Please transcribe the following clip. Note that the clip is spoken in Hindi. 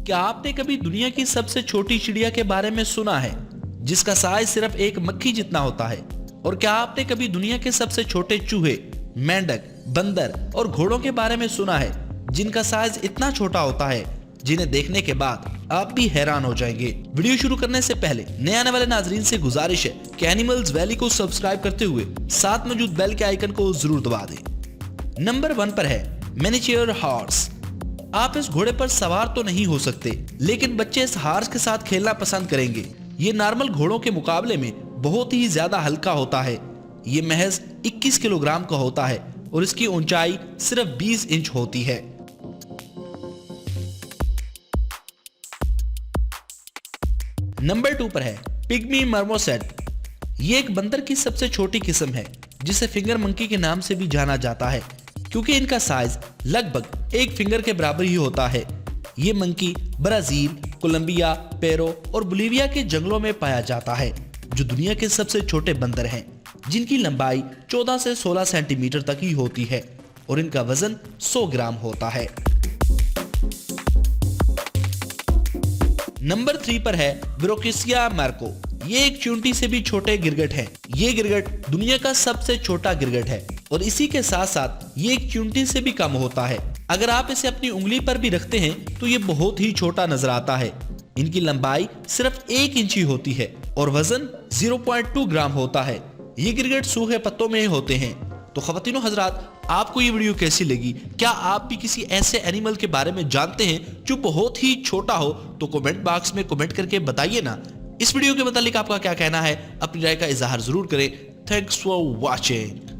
क्या आपने कभी दुनिया की सबसे छोटी चिड़िया के बारे में सुना है जिसका साइज सिर्फ एक मक्खी जितना होता है? और क्या आपने कभी दुनिया के सबसे छोटे चूहे, मेंढक, बंदर और घोड़ों के बारे में सुना है जिनका साइज इतना छोटा होता है जिन्हें देखने के बाद आप भी हैरान हो जाएंगे। वीडियो शुरू करने से पहले नए आने वाले नाजरीन से गुजारिश है कि एनिमल्स वैली को सब्सक्राइब करते हुए साथ मौजूद बेल के आइकन को जरूर दबा दें। नंबर 1 पर है मिनिएचर हॉर्स। आप इस घोड़े पर सवार तो नहीं हो सकते, लेकिन बच्चे इस हॉर्स के साथ खेलना पसंद करेंगे। ये नॉर्मल घोड़ों के मुकाबले में बहुत ही ज्यादा हल्का होता है। ये महज 21 किलोग्राम का होता है और इसकी ऊंचाई सिर्फ 20 इंच होती है। नंबर 2 पर है पिग्मी मार्मोसेट। ये एक बंदर की सबसे छोटी किस्म है जिसे फिंगर मंकी के नाम से भी जाना जाता है, क्योंकि इनका साइज लगभग एक फिंगर के बराबर ही होता है। ये मंकी ब्राजील, कोलंबिया, पेरू और बोलिविया के जंगलों में पाया जाता है, जो दुनिया के सबसे छोटे बंदर हैं, जिनकी लंबाई 14 से 16 सेंटीमीटर तक ही होती है और इनका वजन 100 ग्राम होता है। नंबर 3 पर है ब्रोकेसिया मार्को। ये एक चींटी से भी छोटे गिरगिट है। ये गिरगिट दुनिया का सबसे छोटा गिरगिट है और इसी के साथ साथ ये एक चींटी से भी कम होता है। अगर आप इसे अपनी उंगली पर भी रखते हैं तो ये बहुत ही छोटा नजर आता है। इनकी लंबाई सिर्फ 1 इंच ही होती है और वजन 0.2 ग्राम होता है। ये गिरगिट सूखे पत्तों में होते हैं। तो ख्वातीनो हजरात, आपको ये वीडियो कैसी लगी? क्या आप भी किसी ऐसे एनिमल के बारे में जानते हैं जो बहुत ही छोटा हो? तो कमेंट बॉक्स में कमेंट करके बताइए ना। इस वीडियो के मुतालिक आपका क्या कहना है? अपनी राय का इजहार जरूर करें। Thanks for watching.